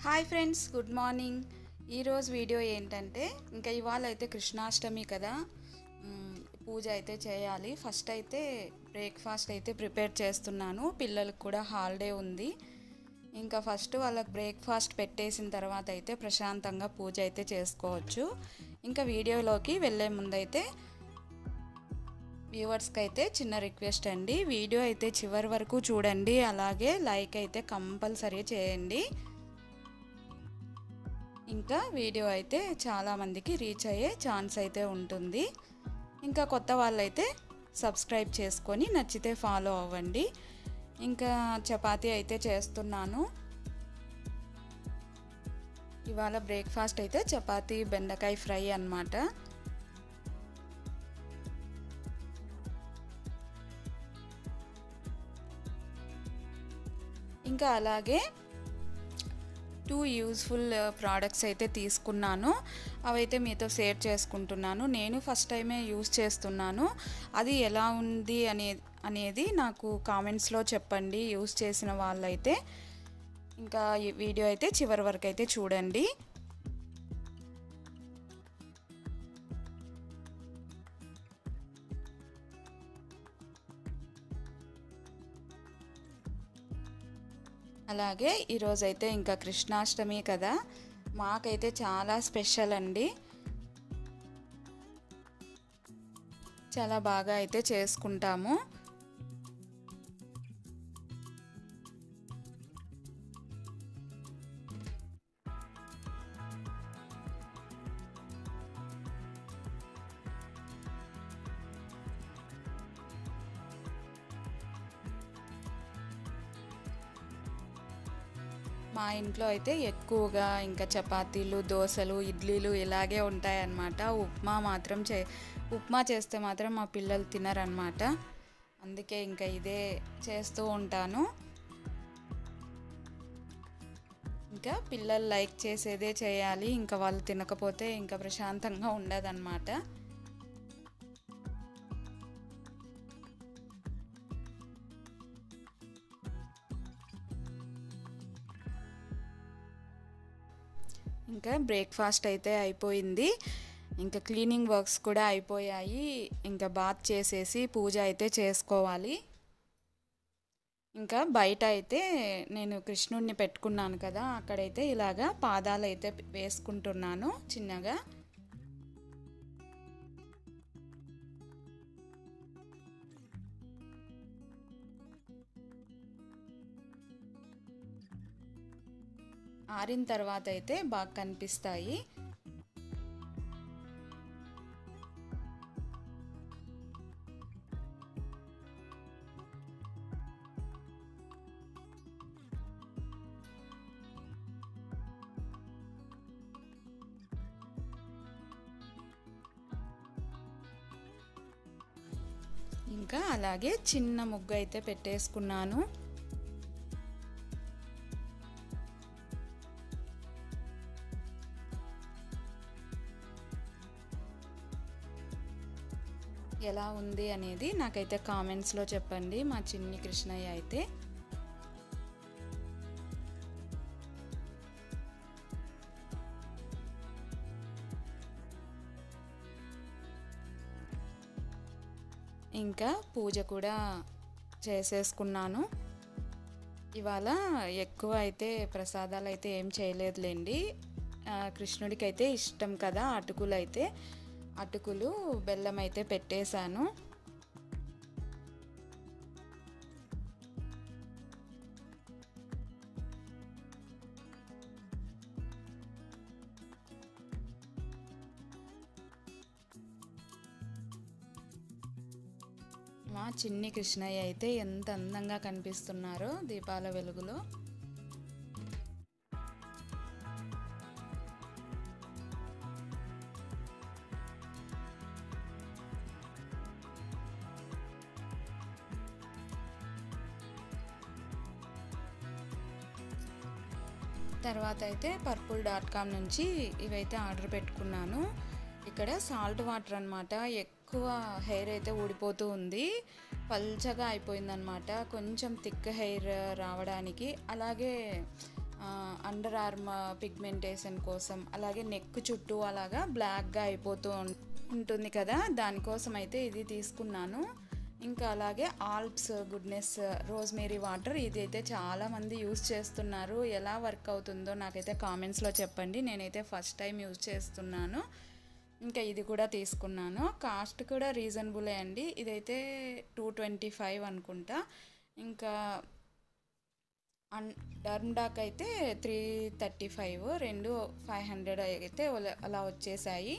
Hi friends, good morning. ఈరోజు video ఏంటంటే ఇంకా ఇవాళ అయితే కృష్ణాష్టమి కదా. పూజ అయితే చేయాలి. ఫస్ట్ అయితే బ్రేక్ఫాస్ట్ అయితే ప్రిపేర్ చేస్తున్నాను. పిల్లలకు కూడా హాలిడే ఉంది. ఇంకా ఫస్ట్ వాళ్ళకి బ్రేక్ఫాస్ట్ పెట్టేసిన తర్వాత అయితే ప్రశాంతంగా పూజ అయితే చేసుకోవచ్చు. ఇంకా వీడియోలోకి వెళ్ళే ముందైతే వ్యూవర్స్కి అయితే చిన్న రిక్వెస్ట్ అండి, వీడియో అయితే చివరి వరకు చూడండి, అలాగే లైక్ అయితే కంపల్సరీ చేయండి. ఇంకా వీడియో అయితే చాలామందికి రీచ్ అయ్యే ఛాన్స్ అయితే ఉంటుంది. ఇంకా కొత్త వాళ్ళైతే సబ్స్క్రైబ్ చేసుకొని నచ్చితే ఫాలో అవ్వండి. ఇంకా చపాతీ అయితే చేస్తున్నాను. ఇవాళ బ్రేక్ఫాస్ట్ అయితే చపాతీ బెండకాయ ఫ్రై అన్నమాట. ఇంకా అలాగే 2 యూజ్ఫుల్ ప్రోడక్ట్స్ అయితే తీసుకున్నాను. అవైతే మీతో షేర్ చేసుకుంటున్నాను. నేను ఫస్ట్ టైమే యూజ్ చేస్తున్నాను. అది ఎలా ఉంది అనేది నాకు కామెంట్స్లో చెప్పండి, యూజ్ చేసిన వాళ్ళైతే. ఇంకా ఈ వీడియో అయితే చివరి వరకు అయితే చూడండి. అలాగే ఈరోజైతే ఇంకా కృష్ణాష్టమి కదా, మాకైతే చాలా స్పెషల్ అండి. చాలా బాగా అయితే చేసుకుంటాము. మా ఇంట్లో అయితే ఎక్కువగా ఇంకా చపాతీలు, దోశలు, ఇడ్లీలు ఇలాగే ఉంటాయన్నమాట. ఉప్మా చేస్తే మాత్రం మా పిల్లలు తినరన్నమాట. అందుకే ఇంకా ఇదే చేస్తూ ఉంటాను. ఇంకా పిల్లలు లైక్ చేసేదే చేయాలి. ఇంకా వాళ్ళు తినకపోతే ఇంకా ప్రశాంతంగా ఉండదన్నమాట. ఇంకా బ్రేక్ఫాస్ట్ అయితే అయిపోయింది. ఇంకా క్లీనింగ్ వర్క్స్ కూడా అయిపోయాయి. ఇంకా బాత్ చేసేసి పూజ అయితే చేసుకోవాలి. ఇంకా బయట అయితే నేను కృష్ణుడిని పెట్టుకున్నాను కదా, అక్కడైతే ఇలాగా పాదాలు అయితే వేసుకుంటున్నాను చిన్నగా. ఆరిన తర్వాత అయితే బాగా కనిపిస్తాయి. ఇంకా అలాగే చిన్న ముగ్గు అయితే పెట్టేసుకున్నాను. ఎలా ఉంది అనేది నాకైతే కామెంట్స్లో చెప్పండి. మా చిన్ని కృష్ణయ్య అయితే ఇంకా పూజ కూడా చేసేసుకున్నాను. ఇవాళ ఎక్కువ అయితే ప్రసాదాలు అయితే ఏం చేయలేదులేండి. కృష్ణుడికి అయితే ఇష్టం కదా అటుకులు బెల్లం అయితే పెట్టేశాను. మా చిన్ని కృష్ణయ్య అయితే ఎంత అందంగా కనిపిస్తున్నారో దీపాల వెలుగులో. తర్వాత అయితే purple.com నుంచి ఇవైతే ఆర్డర్ పెట్టుకున్నాను. ఇక్కడ సాల్ట్ వాటర్ అన్నమాట. ఎక్కువ హెయిర్ అయితే ఊడిపోతూ ఉంది, పల్చగా అయిపోయిందనమాట. కొంచెం థిక్ హెయిర్ రావడానికి, అలాగే అండర్ ఆర్మ్ పిగ్మెంటేషన్ కోసం, అలాగే నెక్ చుట్టూ అలాగా బ్లాక్గా అయిపోతూ ఉంటుంది కదా, దానికోసం అయితే ఇది తీసుకున్నాను. ఇంకా అలాగే ఆల్ప్స్ గుడ్నెస్ రోజ్మేరీ వాటర్, ఇది అయితే చాలామంది యూజ్ చేస్తున్నారు. ఎలా వర్క్ అవుతుందో నాకైతే కామెంట్స్లో చెప్పండి. నేనైతే ఫస్ట్ టైం యూజ్ చేస్తున్నాను. ఇంకా ఇది కూడా తీసుకున్నాను. కాస్ట్ కూడా రీజనబులే అండి. ఇదైతే 225 అనుకుంటా. ఇంకా డర్మ్డాక్ అయితే 335, రెండు 500 అయితే అలా వచ్చేసాయి.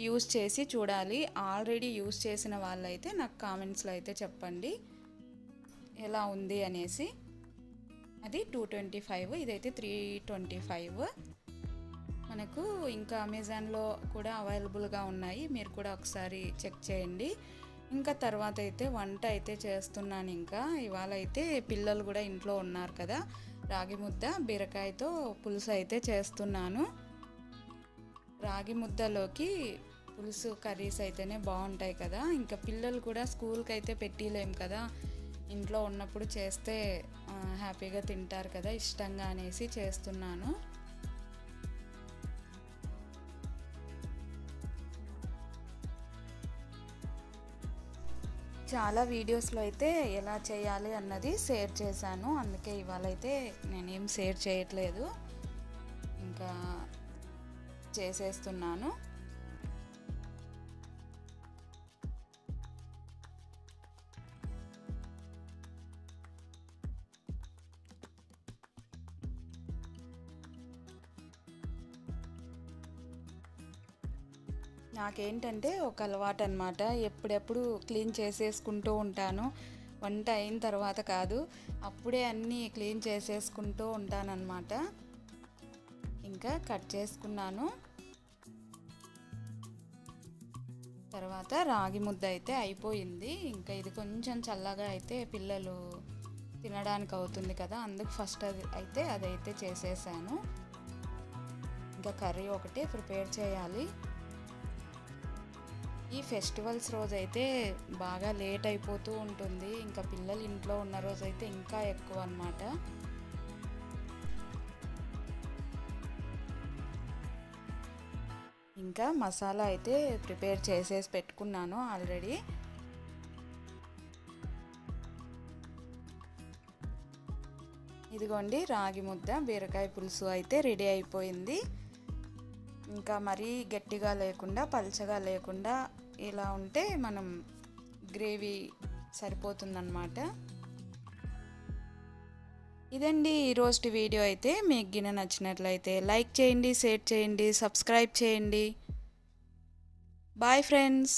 యూజ్ చేసి చూడాలి. ఆల్రెడీ యూజ్ చేసిన వాళ్ళైతే నాకు కామెంట్స్లో అయితే చెప్పండి ఎలా ఉంది అనేసి. అది 225, ఇదైతే 325. మనకు ఇంకా అమెజాన్లో కూడా అవైలబుల్గా ఉన్నాయి, మీరు కూడా ఒకసారి చెక్ చేయండి. ఇంకా తర్వాత అయితే వంట అయితే చేస్తున్నాను. ఇంకా ఇవాళ అయితే పిల్లలు కూడా ఇంట్లో ఉన్నారు కదా, రాగి ముద్ద బీరకాయతో పులుసు అయితే చేస్తున్నాను. రాగి ముద్దలోకి పులుసు కర్రీస్ అయితేనే బాగుంటాయి కదా. ఇంకా పిల్లలు కూడా స్కూల్కి అయితే పెట్టలేం కదా, ఇంట్లో ఉన్నప్పుడు చేస్తే హ్యాపీగా తింటారు కదా ఇష్టంగా అనేసి చేస్తున్నాను. చాలా వీడియోస్లో అయితే ఎలా చేయాలి అన్నది షేర్ చేశాను, అందుకే ఇవాళ అయితే నేనేం షేర్ చేయట్లేదు, ఇంకా చేసేస్తున్నాను. నాకేంటంటే ఒక అలవాటు అనమాట, ఎప్పుడెప్పుడు క్లీన్ చేసేసుకుంటూ ఉంటాను. వంట అయిన తర్వాత కాదు, అప్పుడే అన్నీ క్లీన్ చేసేసుకుంటూ ఉంటానన్నమాట. ఇంకా కట్ చేసుకున్నాను. తర్వాత రాగి ముద్ద అయితే అయిపోయింది. ఇంకా ఇది కొంచెం చల్లగా అయితే పిల్లలు తినడానికి అవుతుంది కదా, అందుకు ఫస్ట్ అదైతే చేసేసాను. ఇంకా కర్రీ ఒకటి ప్రిపేర్ చేయాలి. ఈ ఫెస్టివల్స్ రోజైతే బాగా లేట్ అయిపోతూ ఉంటుంది, ఇంకా పిల్లలు ఇంట్లో ఉన్న రోజైతే ఇంకా ఎక్కువ అన్నమాట. ఇంకా మసాలా అయితే ప్రిపేర్ చేసేసి పెట్టుకున్నాను ఆల్రెడీ. ఇదిగోండి రాగి ముద్ద బీరకాయ పులుసు అయితే రెడీ అయిపోయింది. ఇంకా మరీ గట్టిగా లేకుండా పల్చగా లేకుండా ఇలా ఉంటే మనం గ్రేవీ సరిపోతుందన్నమాట. ఇదండి ఈరోజు వీడియో అయితే. మీకు గిన నచ్చినట్లయితే లైక్ చేయండి, షేర్ చేయండి, సబ్స్క్రైబ్ చేయండి. Bye friends.